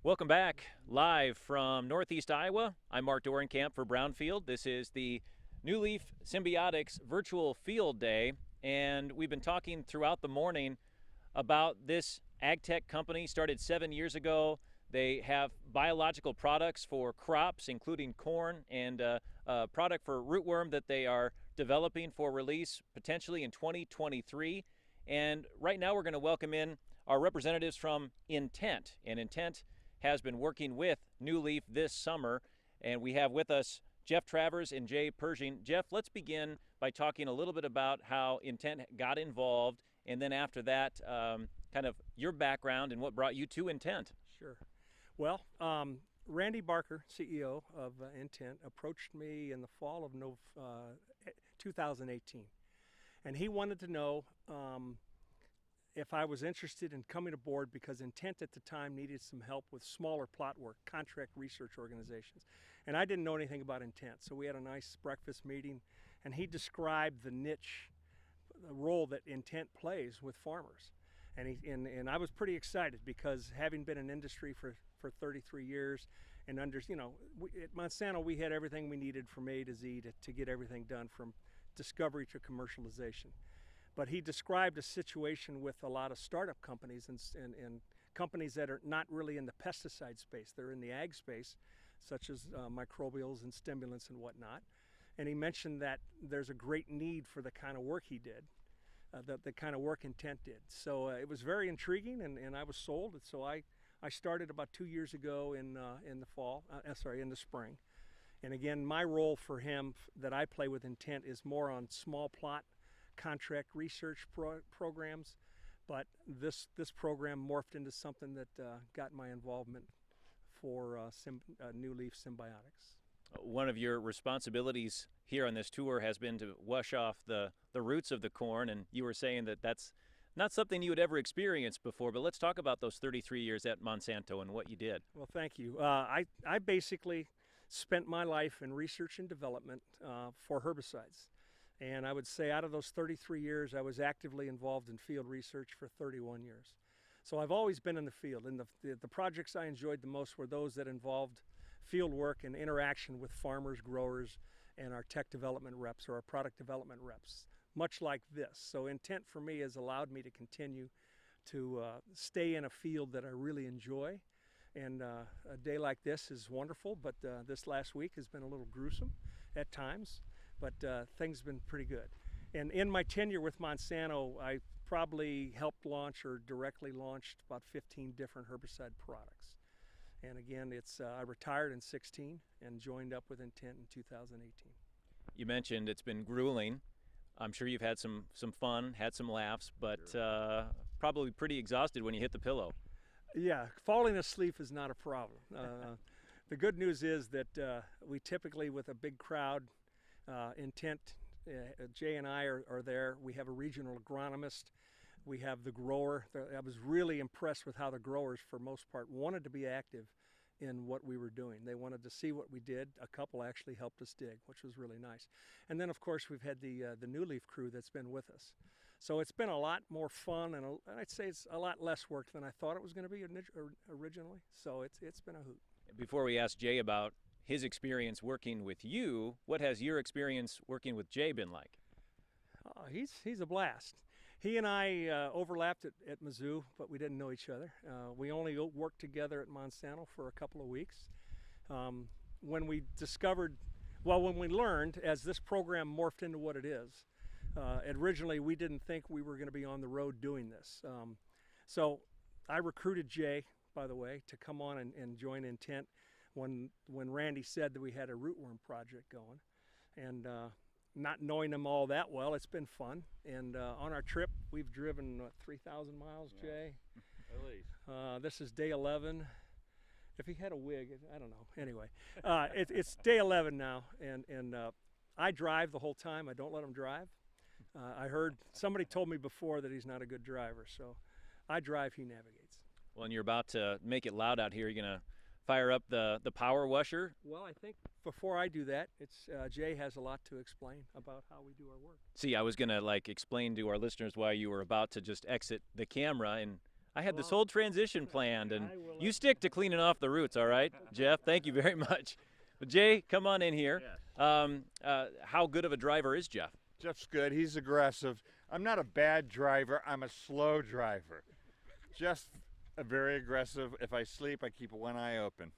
Welcome back, live from Northeast Iowa. I'm Mark Dorenkamp for Brownfield. This is the New Leaf Symbiotics Virtual Field Day, and we've been talking throughout the morning about this ag tech company. Started 7 years ago. They have biological products for crops, including corn, and a product for rootworm that they are developing for release potentially in 2023. And right now we're going to welcome in our representatives from Intent. And Intent has been working with New Leaf this summer, and we have with us Jeff Travers and Jay Pershing. Jeff, let's begin by talking a little bit about how Intent got involved, and then after that, kind of your background and what brought you to Intent. Sure. Well, Randy Barker, CEO of Intent, approached me in the fall of 2018, and he wanted to know if I was interested in coming aboard because Intent at the time needed some help with smaller plot work, contract research organizations. And I didn't know anything about Intent, so we had a nice breakfast meeting, and he described the niche, the role that Intent plays with farmers. And I was pretty excited because having been in industry for 33 years and at Monsanto we had everything we needed from A to Z to get everything done from discovery to commercialization. But he described a situation with a lot of startup companies and companies that are not really in the pesticide space. They're in the ag space, such as microbials and stimulants and whatnot. And he mentioned that there's a great need for the kind of work he did, the kind of work Intent did. So it was very intriguing, and I was sold. And so I started about 2 years ago in the spring. And again, my role for him that I play with Intent is more on small plot contract research programs, but this program morphed into something that got my involvement for New Leaf Symbiotics. One of your responsibilities here on this tour has been to wash off the roots of the corn, and you were saying that that's not something you had ever experienced before, but let's talk about those 33 years at Monsanto and what you did. Well, thank you. I basically spent my life in research and development for herbicides. And I would say out of those 33 years, I was actively involved in field research for 31 years. So I've always been in the field, and the projects I enjoyed the most were those that involved field work and interaction with farmers, growers, and our tech development reps or our product development reps, much like this. So Intent for me has allowed me to continue to stay in a field that I really enjoy. And a day like this is wonderful, but this last week has been a little gruesome at times, but things have been pretty good. And in my tenure with Monsanto, I probably helped launch or directly launched about 15 different herbicide products. And again, I retired in 16 and joined up with Intent in 2018. You mentioned it's been grueling. I'm sure you've had some fun, had some laughs, but Sure. Probably pretty exhausted when you hit the pillow. Yeah, falling asleep is not a problem. The good news is that we typically, with a big crowd, Intent, Jay and I are there. We have a regional agronomist. We have the grower. I was really impressed with how the growers, for most part, wanted to be active in what we were doing. They wanted to see what we did. A couple actually helped us dig, which was really nice. And then, of course, we've had the New Leaf crew that's been with us. So it's been a lot more fun, and I'd say it's a lot less work than I thought it was going to be originally. So it's been a hoot. Before we ask Jay about his experience working with you, what has your experience working with Jay been like? He's a blast. He and I overlapped at Mizzou, but we didn't know each other. We only worked together at Monsanto for a couple of weeks. When we learned, as this program morphed into what it is, originally we didn't think we were going to be on the road doing this. So I recruited Jay, by the way, to come on and join Intent when Randy said that we had a rootworm project going. And not knowing them all that well, it's been fun. And on our trip, we've driven 3,000 miles, Jay. At least. This is day 11. If he had a wig, I don't know. Anyway, it's day 11 now, and I drive the whole time. I don't let him drive. I heard somebody told me before that he's not a good driver, so I drive, he navigates. Well, and you're about to make it loud out here. You're going to fire up the power washer? Well, I think before I do that, it's Jay has a lot to explain about how we do our work. See, I was going to explain to our listeners why you were about to just exit the camera, and I had this Well, whole transition planned, and I will you let stick to cleaning off the roots, all right, Jeff? Thank you very much. But Jay, come on in here. How good of a driver is Jeff? Jeff's good. He's aggressive. I'm not a bad driver. I'm a slow driver. Just very aggressive. If I sleep, I keep one eye open.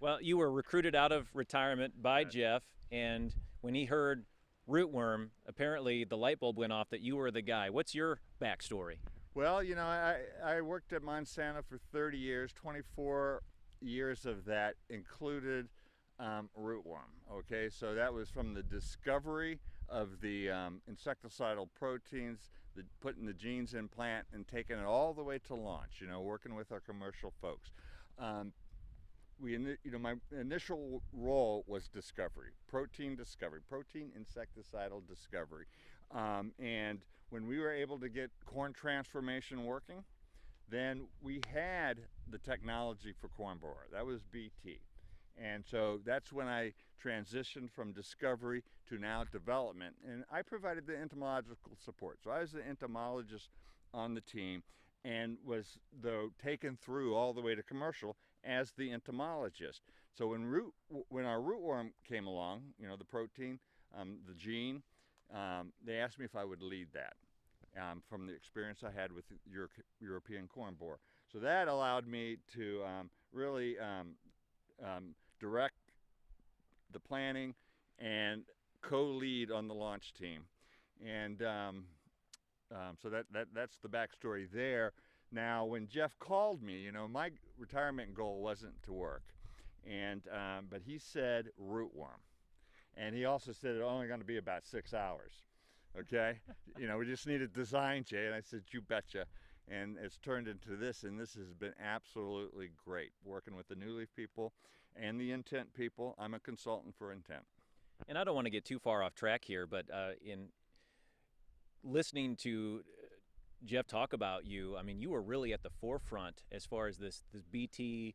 Well, you were recruited out of retirement by Jeff, and when he heard rootworm, apparently the light bulb went off that you were the guy. What's your backstory? Well, you know, I worked at Monsanto for 30 years. 24 years of that included rootworm. Okay, so that was from the discovery of the insecticidal proteins, putting the genes in plant and taking it all the way to launch. You know, working with our commercial folks. My initial role was discovery, protein insecticidal discovery, and when we were able to get corn transformation working, then we had the technology for corn borer. That was BT. And so that's when I transitioned from discovery to now development. And I provided the entomological support. So I was the entomologist on the team and was taken through all the way to commercial as the entomologist. So when our rootworm came along, you know, the protein, the gene, they asked me if I would lead that from the experience I had with the European corn borer. So that allowed me to really direct the planning and co-lead on the launch team. And so that's the backstory there. Now, when Jeff called me, you know, my retirement goal wasn't to work, but he said rootworm, and he also said it's only going to be about 6 hours. Okay, you know, we just need a design, Jay, and I said, you betcha. And it's turned into this, and this has been absolutely great working with the New Leaf people and the Intent people. I'm a consultant for Intent. And I don't want to get too far off track here, but in listening to Jeff talk about you, I mean, you were really at the forefront as far as this BT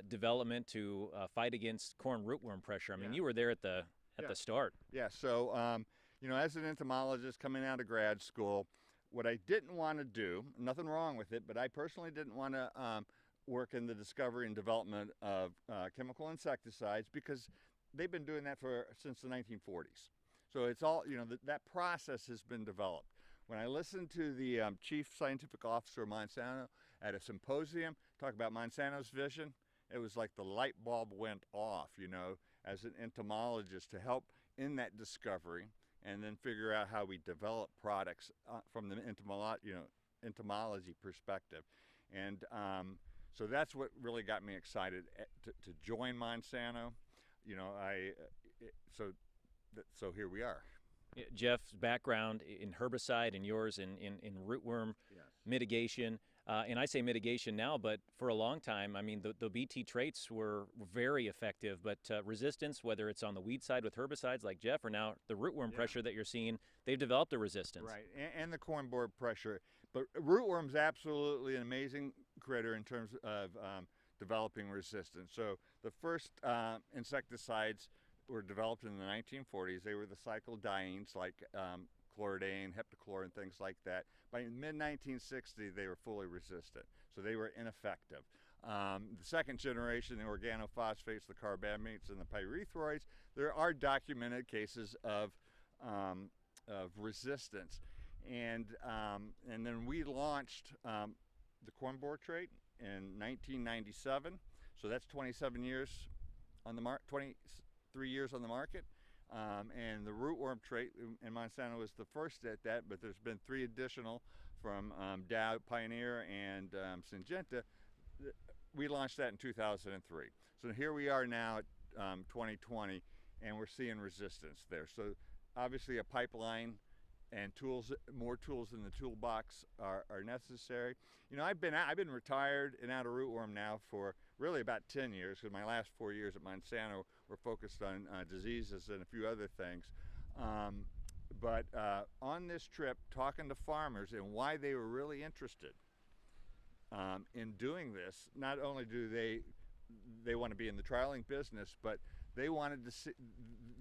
development to fight against corn rootworm pressure. I mean, you were there at the start. Yeah. So, you know, as an entomologist coming out of grad school, what I didn't want to do, nothing wrong with it, but I personally didn't want to work in the discovery and development of chemical insecticides because they've been doing that since the 1940s. So it's all, you know, that process has been developed. When I listened to the chief scientific officer of Monsanto at a symposium talk about Monsanto's vision, it was like the light bulb went off, you know, as an entomologist to help in that discovery and then figure out how we develop products from the entomology perspective. And so that's what really got me excited to join Monsanto. You know, so here we are. Jeff's background in herbicide and yours in rootworm mitigation. And I say mitigation now, but for a long time, I mean, the BT traits were very effective, but resistance, whether it's on the weed side with herbicides like Jeff or now the rootworm pressure that you're seeing, they've developed a resistance. Right, and the corn borer pressure. But rootworm's absolutely an amazing critter in terms of developing resistance. So the first insecticides were developed in the 1940s. They were the cyclodienes like chloridane, heptachlor, and things like that. By mid-1960, they were fully resistant, so they were ineffective. The second generation, the organophosphates, the carbamates, and the pyrethroids, there are documented cases of resistance. And then we launched the corn borer trait in 1997, so that's 27 years on the market, 23 years on the market. And the rootworm trait, and Monsanto was the first at that, but there's been 3 additional from Dow, Pioneer, and Syngenta. We launched that in 2003. So here we are now at 2020, and we're seeing resistance there. So obviously a pipeline and tools, more tools in the toolbox are necessary. You know, I've been retired and out of rootworm now for really about 10 years, because my last 4 years at Monsanto were focused on diseases and a few other things. But on this trip, talking to farmers and why they were really interested in doing this, not only do they want to be in the trialing business, but they wanted to see,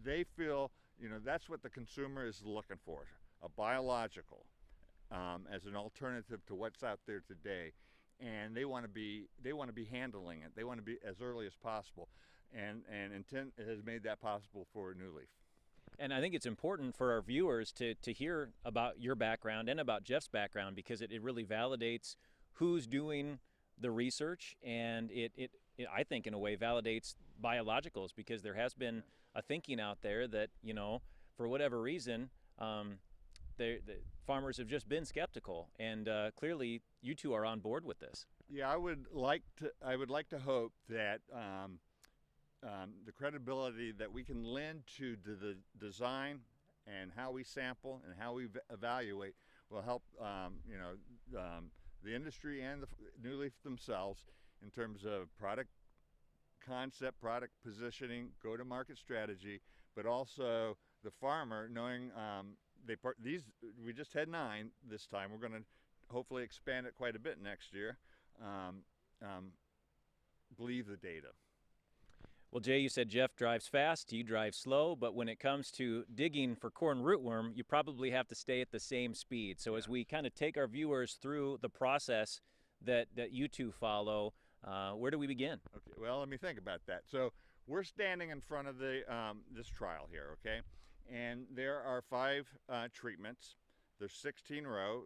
they feel, you know, that's what the consumer is looking for, a biological. as an alternative to what's out there today, and they want to be handling it. They want to be as early as possible, and Intent has made that possible for New Leaf. And I think it's important for our viewers to hear about your background and about Jeff's background, because it really validates who's doing the research, and it I think in a way validates biologicals, because there has been a thinking out there that, you know, for whatever reason, the farmers have just been skeptical, and clearly you two are on board with this. Yeah, I would like to hope that the credibility that we can lend to the design and how we sample and how we evaluate will help the industry and the New Leaf themselves in terms of product concept, product positioning, go-to-market strategy, but also the farmer knowing we just had 9 this time. We're going to hopefully expand it quite a bit next year. Believe the data. Well, Jay, you said Jeff drives fast, you drive slow, but when it comes to digging for corn rootworm, you probably have to stay at the same speed. So as we kind of take our viewers through the process that you two follow, where do we begin? Okay, well, let me think about that. So we're standing in front of the this trial here, okay? And there are 5 treatments. There's 16 row.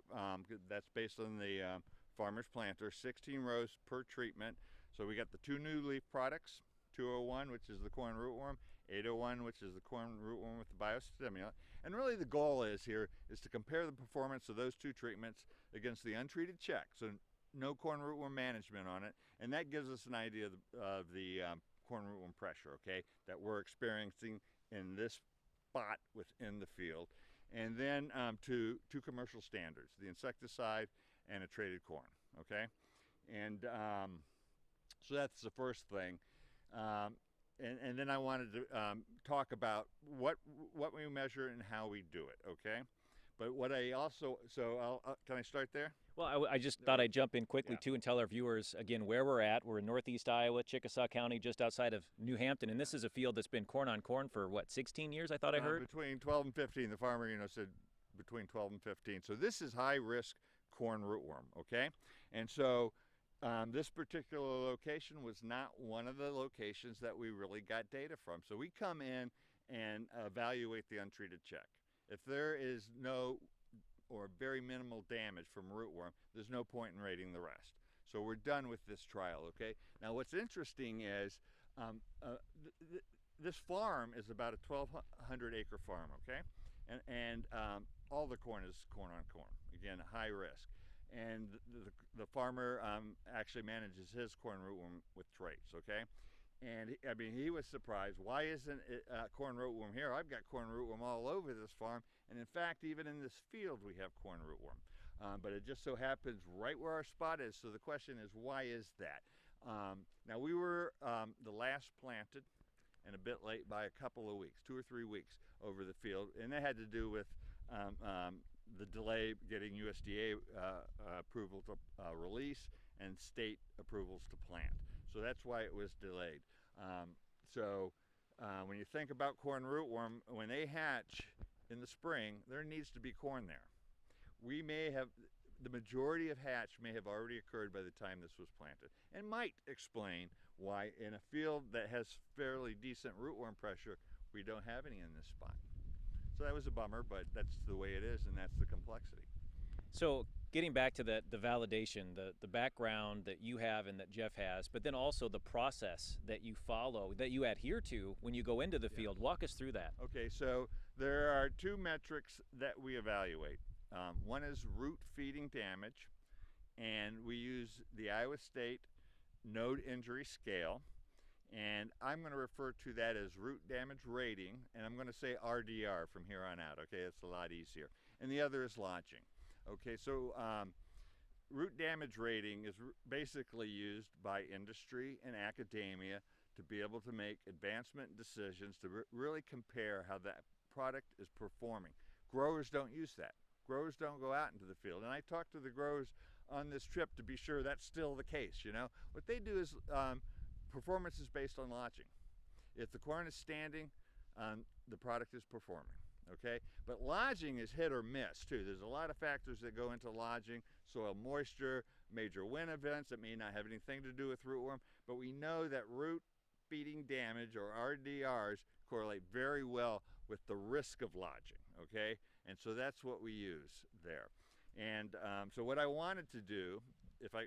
That's based on the farmer's planter. 16 rows per treatment. So we got the 2 New Leaf products, 201, which is the corn rootworm, 801, which is the corn rootworm with the biostimulant. And really the goal is to compare the performance of those 2 treatments against the untreated check. So no corn rootworm management on it. And that gives us an idea of the corn rootworm pressure, okay, that we're experiencing in this spot within the field. And then to 2 commercial standards, the insecticide and a traded corn, okay? And so that's the first thing. And then I wanted to talk about what we measure and how we do it, okay? But what I also, can I start there? Well, I just thought I'd jump in quickly too and tell our viewers again where we're at. We're in northeast Iowa, Chickasaw County, just outside of New Hampton, and this is a field that's been corn on corn for what, 16 years? I thought I heard. Between 12 and 15. The farmer, said between 12 and 15. So this is high risk corn rootworm, okay? And so this particular location was not one of the locations that we really got data from. So we come in and evaluate the untreated check. If there is no or very minimal damage from rootworm, there's no point in rating the rest. So we're done with this trial, okay? Now what's interesting is this farm is about a 1,200 acre farm, okay? And all the corn is corn on corn, again, high risk. And the farmer actually manages his corn rootworm with traits, okay? And he was surprised. Why isn't it corn rootworm here? I've got corn rootworm all over this farm, and in fact, even in this field, we have corn rootworm. But it just so happens right where our spot is. So the question is, why is that? Now we were the last planted, and a bit late by a couple of weeks, 2 or 3 weeks over the field, and that had to do with the delay getting USDA approval to release and state approvals to plant. So that's why it was delayed. When you think about corn rootworm, when they hatch in the spring, there needs to be corn there. The majority of hatch may have already occurred by the time this was planted, and might explain why in a field that has fairly decent rootworm pressure, we don't have any in this spot. So that was a bummer, but that's the way it is, and that's the complexity. So getting back to the validation, the background that you have and that Jeff has, but then also the process that you follow, that you adhere to when you go into the field. Walk us through that. Okay, so there are 2 metrics that we evaluate. One is root feeding damage, and we use the Iowa State Node Injury Scale. And I'm going to refer to that as root damage rating, and I'm going to say RDR from here on out, okay? It's a lot easier. And the other is lodging. Okay, so root damage rating is basically used by industry and academia to be able to make advancement decisions to really compare how that product is performing. Growers don't use that. Growers don't go out into the field. And I talked to the growers on this trip to be sure that's still the case, What they do is performance is based on lodging. If the corn is standing, the product is performing. okay? But lodging is hit or miss too. There's a lot of factors that go into lodging: soil moisture, major wind events that may not have anything to do with rootworm, but we know that root feeding damage, or RDRs, correlate very well with the risk of lodging, okay? And so that's what we use there. And so what I wanted to do, if I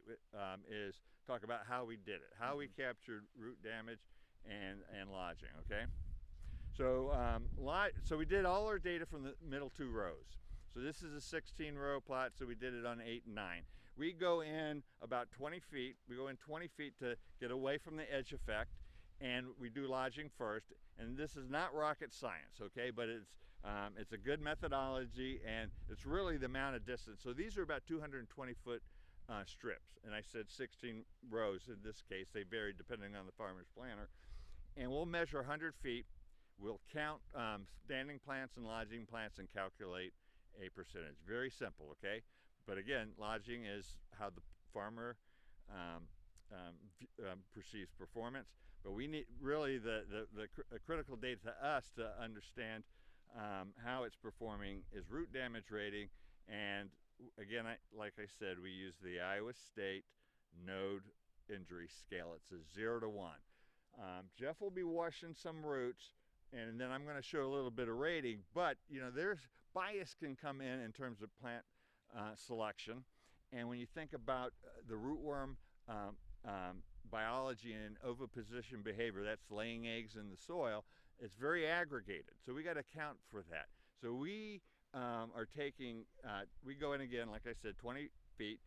is talk about how we did it, how we captured root damage and lodging, okay? So so we did all our data from the middle 2 rows. So this is a 16-row plot, so we did it on 8 and 9. We go in about 20 feet. We go in 20 feet to get away from the edge effect, and we do lodging first. And this is not rocket science, okay? But it's a good methodology, and it's really the amount of distance. So these are about 220-foot strips, and I said 16 rows in this case. They vary depending on the farmer's planner. And we'll measure 100 feet. We'll count standing plants and lodging plants and calculate a percentage. Very simple, okay? But again, lodging is how the farmer perceives performance. But we need really the critical data to us to understand how it's performing is root damage rating. And again, like I said, we use the Iowa State node injury scale. It's a 0 to 1. Jeff will be washing some roots, and then I'm going to show a little bit of rating, but you know, there's bias can come in terms of plant selection. And when you think about the rootworm biology and oviposition behavior, that's laying eggs in the soil, it's very aggregated. So we got to account for that. So we are taking, we go in again, like I said, 20 feet,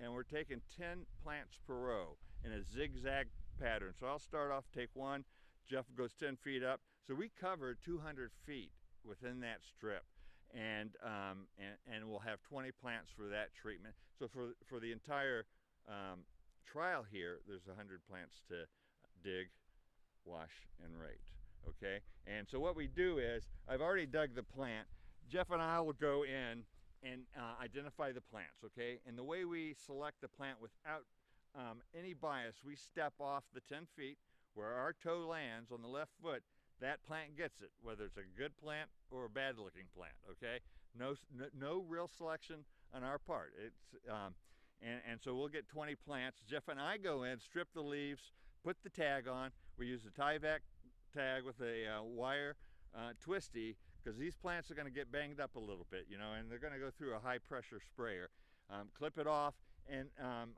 and we're taking 10 plants per row in a zigzag pattern. So I'll start off, take 1, Jeff goes 10 feet up. So we cover 200 feet within that strip, and we'll have 20 plants for that treatment. So for the entire trial here, there's 100 plants to dig, wash, and rate, okay? And so what we do is, I've already dug the plant. Jeff and I will go in and identify the plants, okay? And the way we select the plant without any bias, we step off the 10 feet where our toe lands on the left foot. That plant gets it, whether it's a good plant or a bad looking plant, okay? No real selection on our part. It's and so we'll get 20 plants. Jeff and I go in, strip the leaves, put the tag on. We use a Tyvek tag with a wire twisty, because these plants are going to get banged up a little bit, you know, and they're going to go through a high pressure sprayer. Clip it off, and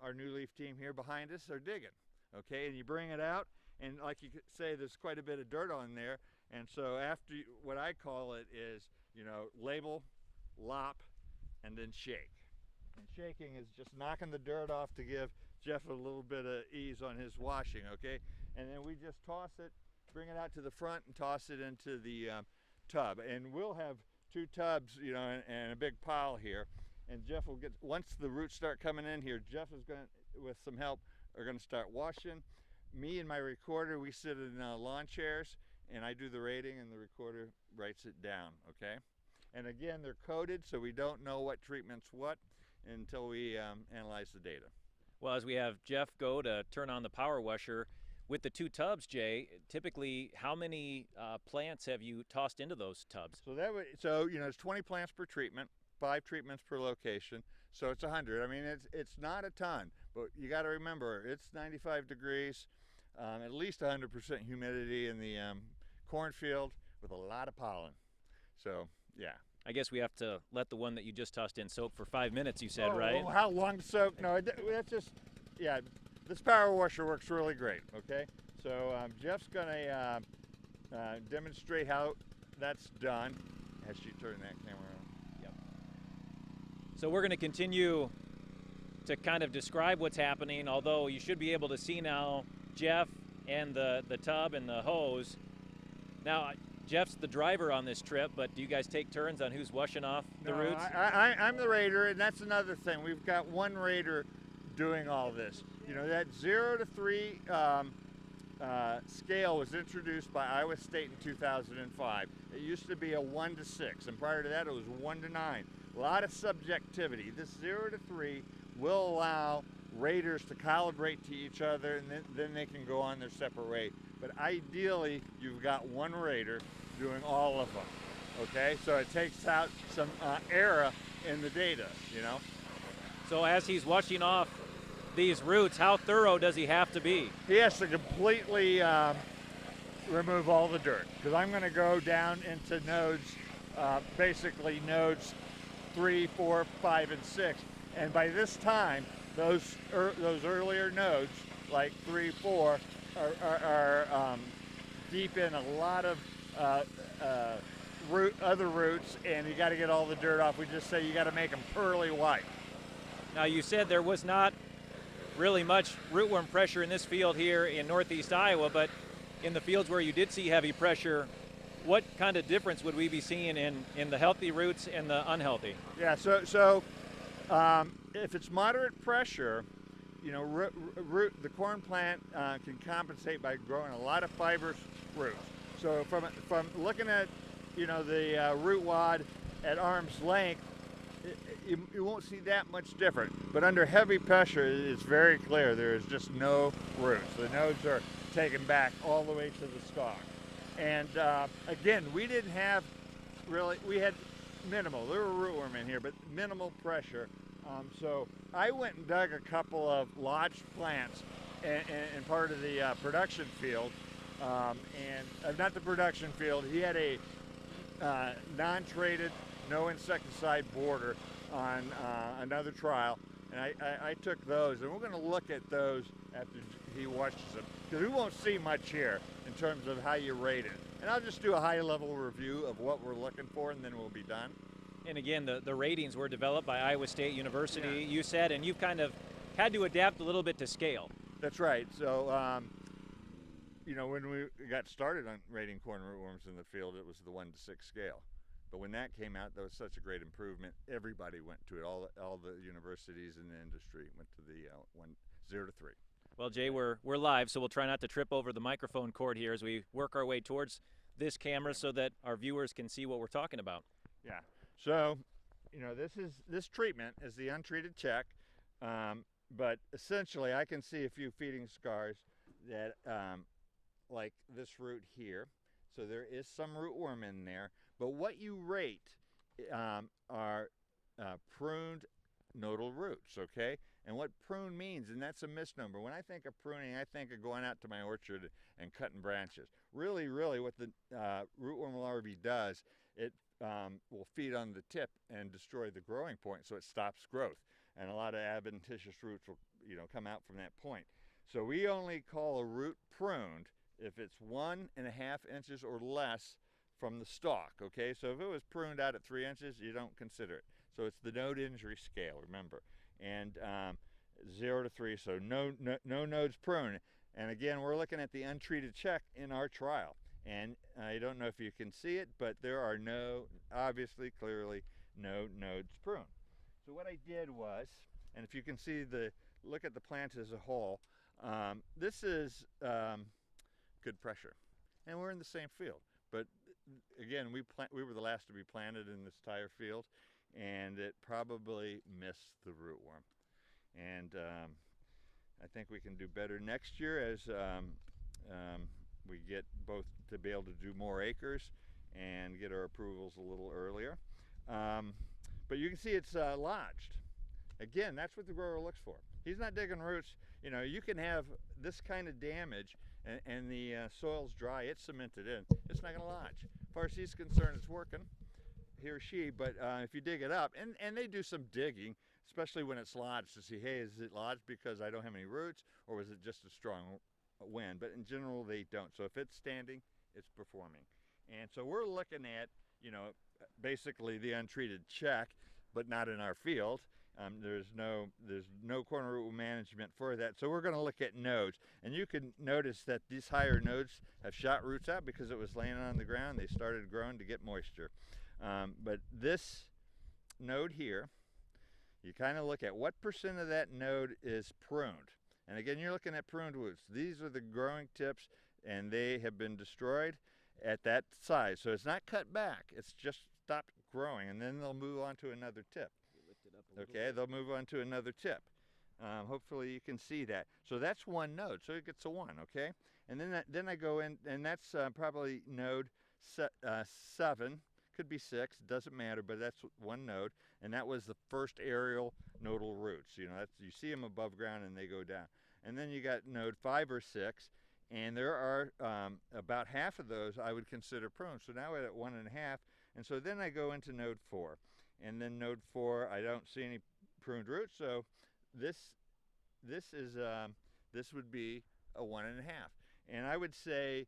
our new leaf team here behind us are digging, okay? And you bring it out, and like you could say, there's quite a bit of dirt on there. And so after, what I call it is, you know, label, lop, and then shake. And shaking is just knocking the dirt off to give Jeff a little bit of ease on his washing, okay? And then we just toss it, bring it out to the front and toss it into the tub. And we'll have 2 tubs, you know, and a big pile here. And Jeff will get, once the roots start coming in here, Jeff is going to, with some help, are going to start washing. Me and my recorder, we sit in lawn chairs, and I do the rating, and the recorder writes it down, okay? And again, they're coded, so we don't know what treatment's what until we analyze the data. Well, as we have Jeff go to turn on the power washer, with the 2 tubs, Jay, typically how many plants have you tossed into those tubs? So you know, it's 20 plants per treatment, 5 treatments per location, so it's 100. I mean, it's not a ton, but you got to remember, it's 95 degrees, at least 100% humidity in the cornfield with a lot of pollen. So yeah. I guess we have to let the one that you just tossed in soak for 5 minutes, you said, right? Oh, how long to soak? No, that's just, yeah, this power washer works really great, okay? So Jeff's gonna demonstrate how that's done as you turn that camera on. Yep. So we're gonna continue to kind of describe what's happening, although you should be able to see now Jeff and the tub and the hose. Now, Jeff's the driver on this trip, but do you guys take turns on who's washing off the roots? I'm the raider, and that's another thing. We've got one raider doing all this. You know, that 0 to 3 scale was introduced by Iowa State in 2005. It used to be a 1 to 6, and prior to that it was 1 to 9. A lot of subjectivity. This 0 to 3 will allow raiders to calibrate to each other, and then they can go on their separate way. But ideally, you've got one raider doing all of them. Okay, so it takes out some error in the data, you know. So as he's washing off these roots, how thorough does he have to be? He has to completely remove all the dirt, because I'm going to go down into nodes, basically nodes 3, 4, 5, and 6. And by this time, those earlier nodes, like 3, 4, are deep in a lot of other roots, and you got to get all the dirt off. We just say you got to make them pearly white. Now you said there was not really much rootworm pressure in this field here in northeast Iowa, but in the fields where you did see heavy pressure, what kind of difference would we be seeing in the healthy roots and the unhealthy? Yeah, so if it's moderate pressure, you know, the corn plant can compensate by growing a lot of fibrous roots. So from looking at, you know, the root wad at arm's length, you won't see that much different. But under heavy pressure, it's very clear there is just no roots. The nodes are taken back all the way to the stalk. And again, we didn't have really, we had minimal, there were rootworm in here, but minimal pressure. So I went and dug a couple of lodged plants in part of the production field. And not the production field, he had a non-traded, no insecticide border on another trial, and I took those, and we're going to look at those after he washes them, because we won't see much here in terms of how you rate it. And I'll just do a high-level review of what we're looking for, and then we'll be done. And again, the ratings were developed by Iowa State University, Yeah. you said, and you've kind of had to adapt a little bit to scale. That's right. So, you know, when we got started on rating corn rootworms in the field, it was the 1 to 6 scale. But when that came out, that was such a great improvement. Everybody went to it. All the universities in the industry went to the 0 to 3. Well, Jay, we're live, so we'll try not to trip over the microphone cord here as we work our way towards this camera so that our viewers can see what we're talking about. Yeah. So, you know, this treatment is the untreated check, but essentially I can see a few feeding scars that, like this root here. So there is some rootworm in there. But what you rate are pruned nodal roots, okay? And what prune means, and that's a misnomer. When I think of pruning, I think of going out to my orchard and cutting branches. Really, what the rootworm larvae does, it will feed on the tip and destroy the growing point, so it stops growth. And a lot of adventitious roots will, you know, come out from that point. So we only call a root pruned if it's 1.5 inches or less from the stalk, okay? So if it was pruned out at 3 inches, you don't consider it. So it's the node injury scale, remember. And 0 to 3, so no nodes pruned. And again, we're looking at the untreated check in our trial. And I don't know if you can see it, but there are obviously, clearly, no nodes pruned. So what I did was, and if you can see look at the plant as a whole, this is good pressure. And we're in the same field. But again, we were the last to be planted in this entire field, and it probably missed the rootworm. And I think we can do better next year as we get both to be able to do more acres and get our approvals a little earlier. But you can see it's lodged. Again, that's what the grower looks for. He's not digging roots. You know, you can have this kind of damage and the soil's dry, it's cemented in. It's not gonna lodge. As far as he's concerned, it's working, he or she, but if you dig it up, and they do some digging, especially when it's lodged, to see, hey, is it lodged because I don't have any roots, or was it just a strong wind? But in general, they don't. So if it's standing, it's performing. And so we're looking at, you know, basically the untreated check, but not in our field. There's no corn root management for that. So we're going to look at nodes. And you can notice that these higher nodes have shot roots out because it was laying on the ground. They started growing to get moisture. But this node here, you kind of look at what percent of that node is pruned. And again, you're looking at pruned roots. These are the growing tips, and they have been destroyed at that size. So it's not cut back. It's just stopped growing, and then they'll move on to another tip. Okay, they'll move on to another tip. Hopefully you can see that. So that's one node, so it gets a 1, okay? And then I go in, and that's probably node 7, could be 6, doesn't matter, but that's one node, and that was the first aerial nodal roots. You know, you see them above ground and they go down. And then you got node 5 or 6, and there are about half of those I would consider pruned. So now we're at 1.5, and so then I go into node 4, and then node 4 I don't see any pruned roots, so this would be a 1.5. And I would say,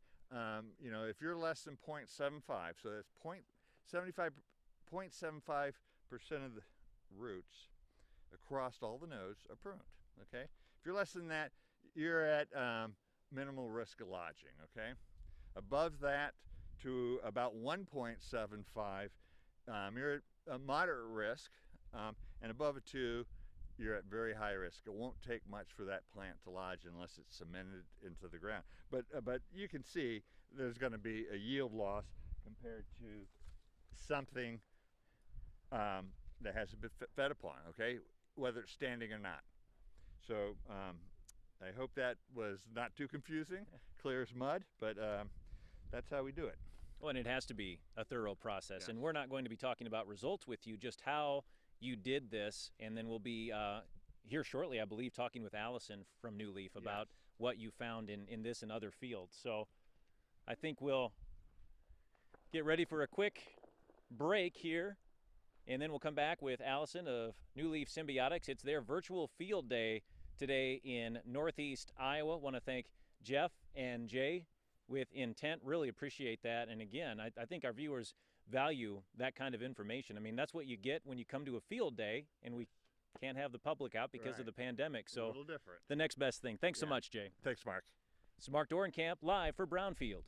you know, if you're less than 0.75, so that's 0.75% of the roots across all the nodes are pruned. Okay, if you're less than that, you're at minimal risk of lodging. Okay, above that to about 1.75, you're at a moderate risk, and above a 2, you're at very high risk. It won't take much for that plant to lodge unless it's cemented into the ground. But you can see there's going to be a yield loss compared to something that hasn't been fed upon, okay, whether it's standing or not. So I hope that was not too confusing, clear as mud, but that's how we do it. Well, and it has to be a thorough process. Yes. And we're not going to be talking about results with you, just how you did this, and then we'll be here shortly, I believe, talking with Allison from New Leaf about what you found in this and other fields. So I think we'll get ready for a quick break here, and then we'll come back with Allison of New Leaf Symbiotics. It's their virtual field day today in Northeast Iowa. Want to thank Jeff and Jay with Intent. Really appreciate that. And again, I think our viewers value that kind of information. I mean, that's what you get when you come to a field day, and we can't have the public out because of the pandemic. So a little different. The next best thing. Thanks so much, Jay. Thanks, Mark. This is Mark Dorenkamp live for Brownfield.